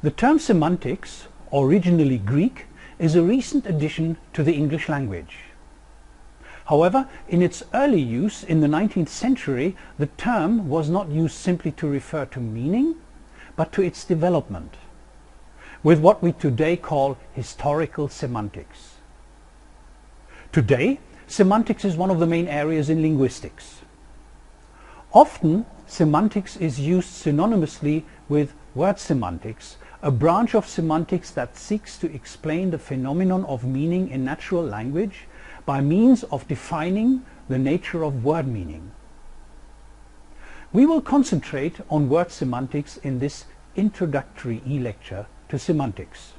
The term semantics, originally Greek, is a recent addition to the English language. However, in its early use in the 19th century, the term was not used simply to refer to meaning, but to its development, with what we today call historical semantics. Today, semantics is one of the main areas in linguistics. Often, semantics is used synonymously with word semantics, a branch of semantics that seeks to explain the phenomenon of meaning in natural language by means of defining the nature of word meaning. We will concentrate on word semantics in this introductory e-lecture to semantics.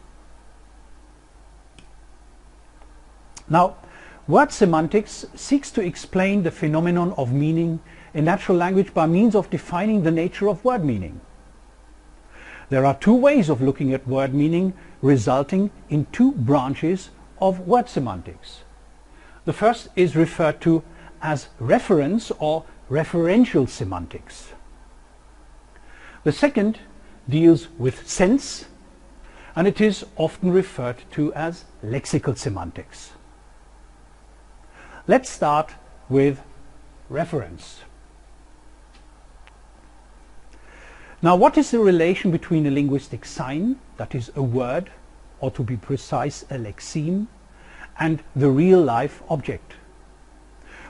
Now, word semantics seeks to explain the phenomenon of meaning in natural language by means of defining the nature of word meaning. There are two ways of looking at word meaning, resulting in two branches of word semantics. The first is referred to as reference or referential semantics. The second deals with sense, and it is often referred to as lexical semantics. Let's start with reference. Now, what is the relation between a linguistic sign, that is a word, or to be precise, a lexeme, and the real-life object?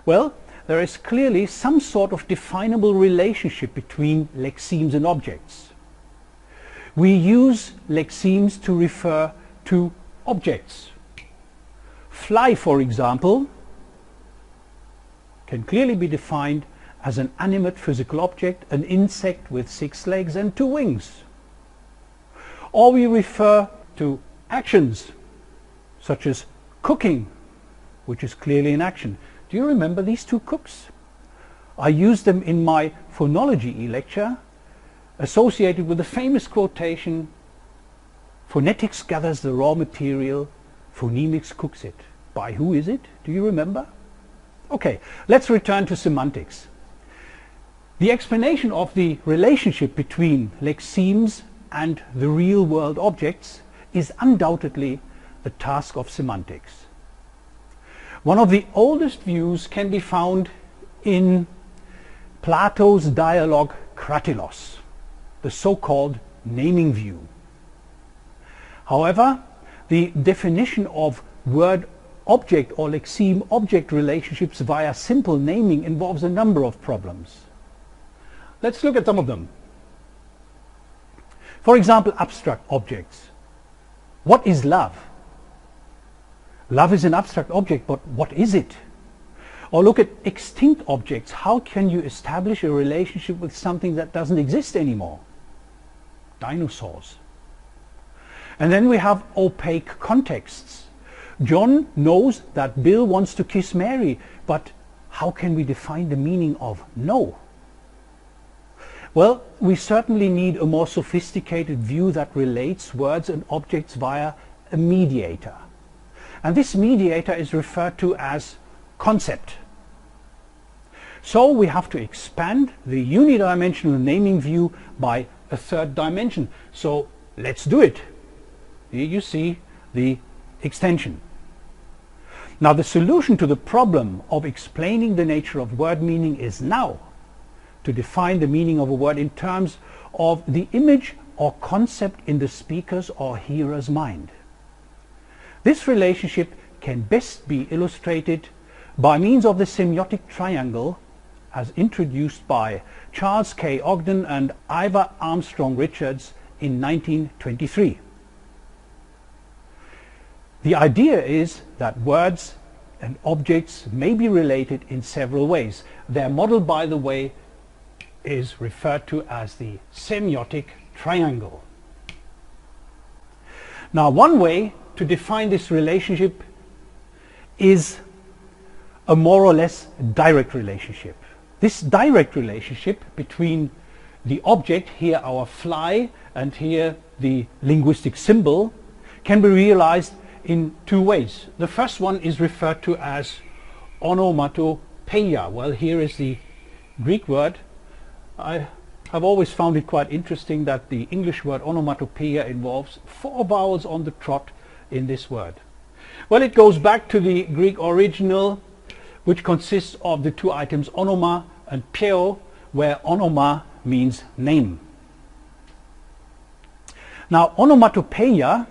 Well, there is clearly some sort of definable relationship between lexemes and objects. We use lexemes to refer to objects. Fly, for example, can clearly be defined as an animate physical object, an insect with 6 legs and 2 wings. Or we refer to actions, such as cooking, which is clearly an action. Do you remember these 2 cooks? I used them in my phonology e-lecture, associated with the famous quotation, "Phonetics gathers the raw material, phonemics cooks it." By who is it? Do you remember? Okay, let's return to semantics. The explanation of the relationship between lexemes and the real-world objects is undoubtedly the task of semantics. One of the oldest views can be found in Plato's dialogue Kratilos, the so-called naming view. However, the definition of word-object or lexeme-object relationships via simple naming involves a number of problems. Let's look at some of them. For example, abstract objects. What is love? Love is an abstract object, but what is it? Or look at extinct objects. How can you establish a relationship with something that doesn't exist anymore? Dinosaurs. And then we have opaque contexts. John knows that Bill wants to kiss Mary, but how can we define the meaning of no? Well, we certainly need a more sophisticated view that relates words and objects via a mediator. And this mediator is referred to as concept. So we have to expand the unidimensional naming view by a third dimension. So let's do it. Here you see the extension. Now, the solution to the problem of explaining the nature of word meaning is now to define the meaning of a word in terms of the image or concept in the speaker's or hearer's mind. This relationship can best be illustrated by means of the semiotic triangle as introduced by Charles K. Ogden and Ivor Armstrong Richards in 1923. The idea is that words and objects may be related in several ways. Their model, by the way, is referred to as the semiotic triangle. Now, one way to define this relationship is a more or less direct relationship. This direct relationship between the object, here our fly, and here the linguistic symbol, can be realized in 2 ways. The first one is referred to as onomatopoeia. Well, here is the Greek word. I I've always found it quite interesting that the English word onomatopoeia involves 4 vowels on the trot in this word. Well, it goes back to the Greek original, which consists of the 2 items onoma and peo, where onoma means name. Now, onomatopoeia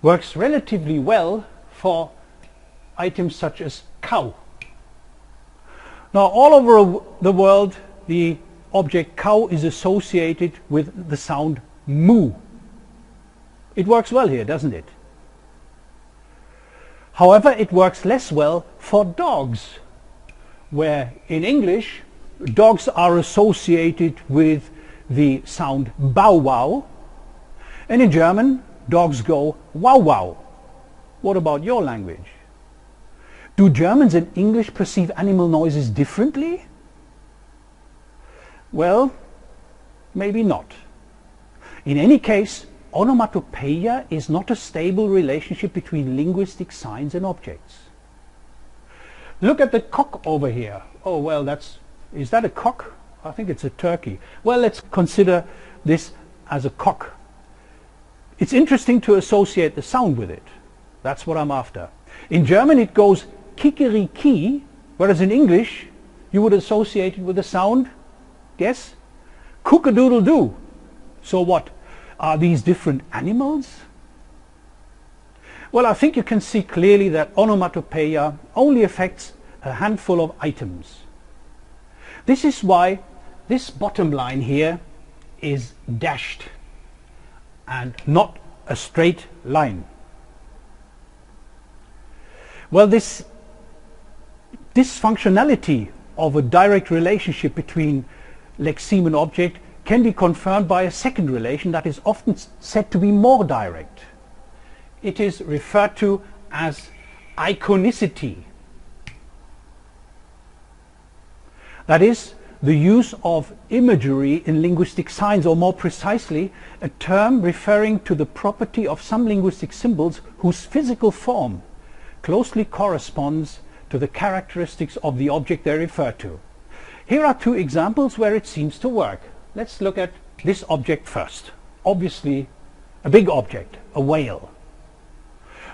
works relatively well for items such as cow. Now, all over the world, the object cow is associated with the sound moo. It works well here, doesn't it? However, it works less well for dogs, where in English dogs are associated with the sound bow wow, and in German dogs go wow wow. What about your language? Do Germans and English perceive animal noises differently? Well, maybe not. In any case, onomatopoeia is not a stable relationship between linguistic signs and objects. Look at the cock over here. Oh, well, is that a cock? I think it's a turkey. Well, let's consider this as a cock. It's interesting to associate the sound with it. That's what I'm after. In German it goes kikeriki, whereas in English you would associate it with the sound, guess? Cook-a-doodle-doo. So what? Are these different animals? Well, I think you can see clearly that onomatopoeia only affects a handful of items. This is why this bottom line here is dashed and not a straight line. Well, this dysfunctionality of a direct relationship between lexeme and object can be confirmed by a second relation that is often said to be more direct. It is referred to as iconicity. That is, the use of imagery in linguistic signs, or more precisely, a term referring to the property of some linguistic symbols whose physical form closely corresponds to the characteristics of the object they refer to. Here are 2 examples where it seems to work. Let's look at this object first. Obviously, a big object, a whale.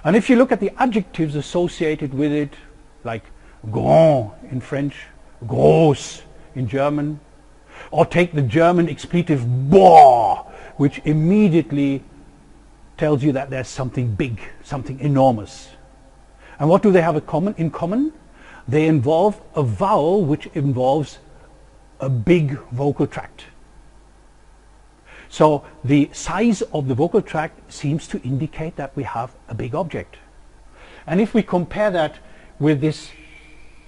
And if you look at the adjectives associated with it, like grand in French, groß in German, or take the German expletive boah, which immediately tells you that there's something big, something enormous. And what do they have in common? They involve a vowel which involves a big vocal tract. So the size of the vocal tract seems to indicate that we have a big object. And if we compare that with this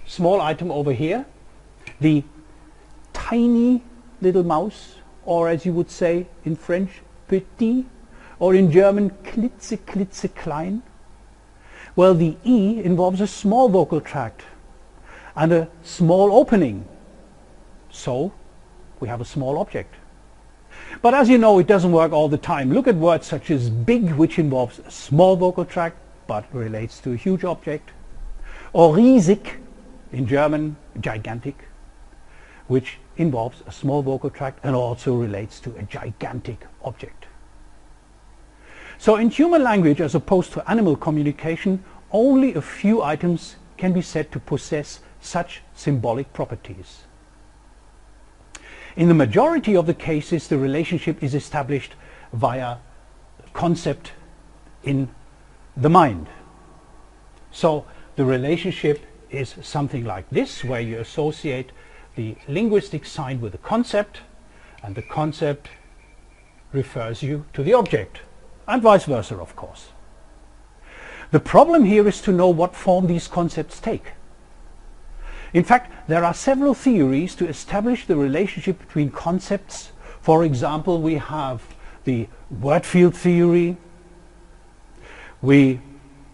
small item over here, the tiny little mouse, or as you would say in French, petit, or in German, klitze, klitze, klein. Well, the E involves a small vocal tract and a small opening. So we have a small object. But as you know, it doesn't work all the time. Look at words such as big, which involves a small vocal tract but relates to a huge object, or riesig in German, gigantic, which involves a small vocal tract and also relates to a gigantic object. So in human language, as opposed to animal communication, only a few items can be said to possess such symbolic properties. In the majority of the cases, the relationship is established via concept in the mind. So the relationship is something like this, where you associate the linguistic sign with the concept, and the concept refers you to the object, and vice versa, of course. The problem here is to know what form these concepts take. In fact, there are several theories to establish the relationship between concepts. For example, we have the word field theory. We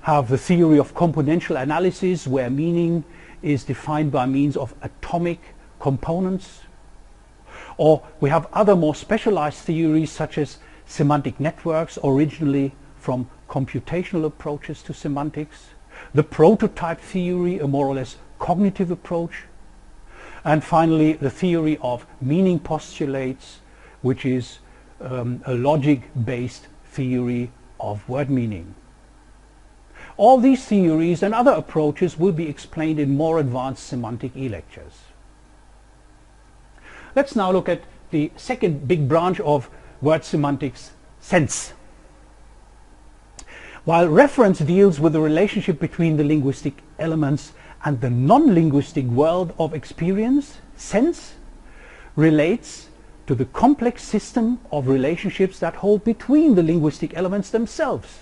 have the theory of componential analysis, where meaning is defined by means of atomic components. Or we have other more specialized theories such as semantic networks, originally from computational approaches to semantics. The prototype theory, a more or less cognitive approach. And finally, the theory of meaning postulates, which is a logic-based theory of word meaning. All these theories and other approaches will be explained in more advanced semantic e-lectures. Let's now look at the second big branch of word semantics, sense. While reference deals with the relationship between the linguistic elements and the non-linguistic world of experience, sense relates to the complex system of relationships that hold between the linguistic elements themselves.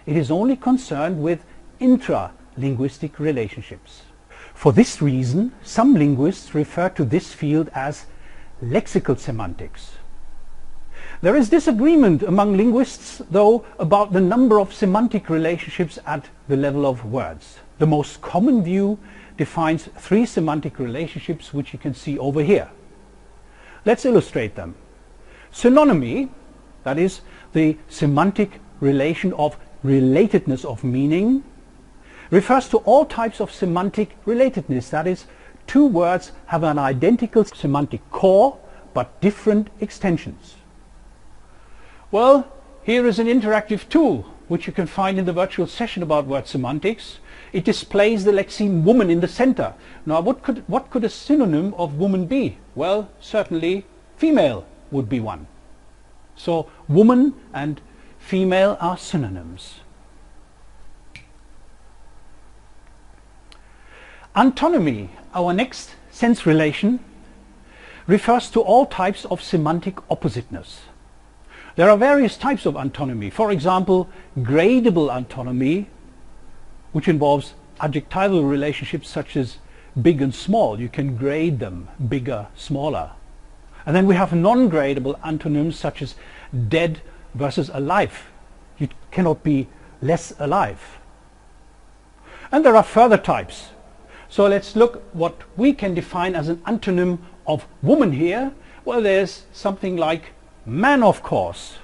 It is only concerned with intra-linguistic relationships. For this reason, some linguists refer to this field as lexical semantics. There is disagreement among linguists, though, about the number of semantic relationships at the level of words. The most common view defines 3 semantic relationships, which you can see over here. Let's illustrate them. Synonymy, that is the semantic relation of relatedness of meaning, refers to all types of semantic relatedness, that is, 2 words have an identical semantic core but different extensions. Well, here is an interactive tool which you can find in the virtual session about word semantics. It displays the lexeme woman in the center. Now what could a synonym of woman be? Well, certainly female would be one. So woman and female are synonyms. Antonymy, our next sense relation, refers to all types of semantic oppositeness. There are various types of antonymy. For example, gradable antonymy, which involves adjectival relationships such as big and small. You can grade them, bigger, smaller. And then we have non-gradable antonyms such as dead versus alive. You cannot be less alive. And there are further types. So let's look what we can define as an antonym of woman here. Well, there's something like man, of course.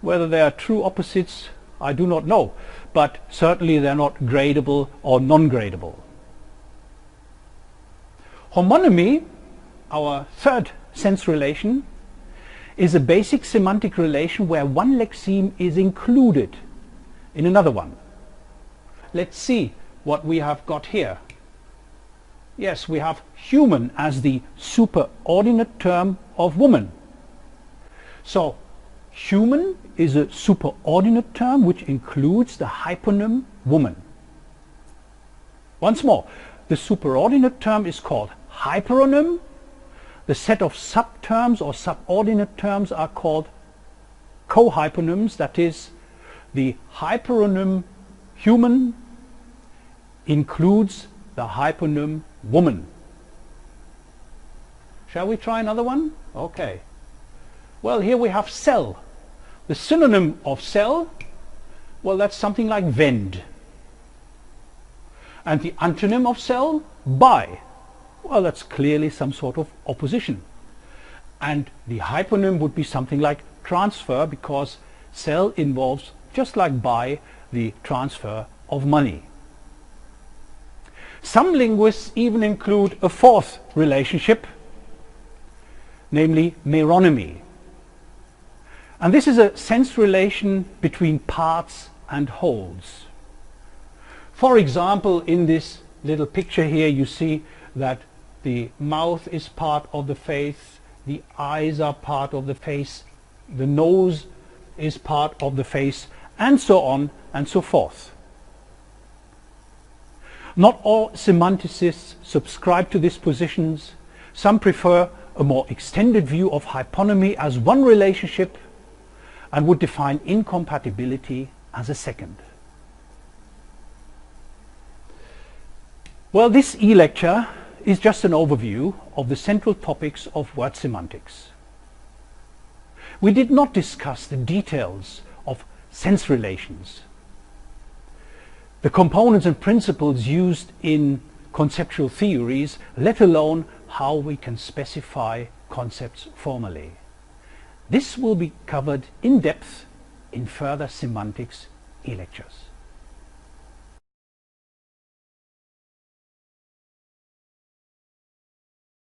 Whether they are true opposites, I do not know, but certainly they're not gradable or non-gradable. Homonymy, our third sense relation, is a basic semantic relation where one lexeme is included in another one. Let's see what we have got here. Yes, we have human as the superordinate term of woman. So human is a superordinate term which includes the hyponym woman. Once more, the superordinate term is called hyperonym. The set of subterms or subordinate terms are called cohyponyms, that is, the hyperonym human includes the hyponym woman. Shall we try another one? Okay. Well, here we have cell. The synonym of cell, well, that's something like vend. And the antonym of cell, buy. Well, that's clearly some sort of opposition. And the hyponym would be something like transfer, because sell involves, just like buy, the transfer of money. Some linguists even include a fourth relationship, namely meronymy. And this is a sense relation between parts and wholes. For example, in this little picture here, you see that the mouth is part of the face, the eyes are part of the face, the nose is part of the face, and so on and so forth. Not all semanticists subscribe to these positions. Some prefer a more extended view of hyponymy as one relationship and would define incompatibility as a second. Well, this e-lecture is just an overview of the central topics of word semantics. We did not discuss the details of sense relations, the components and principles used in conceptual theories, let alone how we can specify concepts formally. This will be covered in depth in further semantics e-lectures.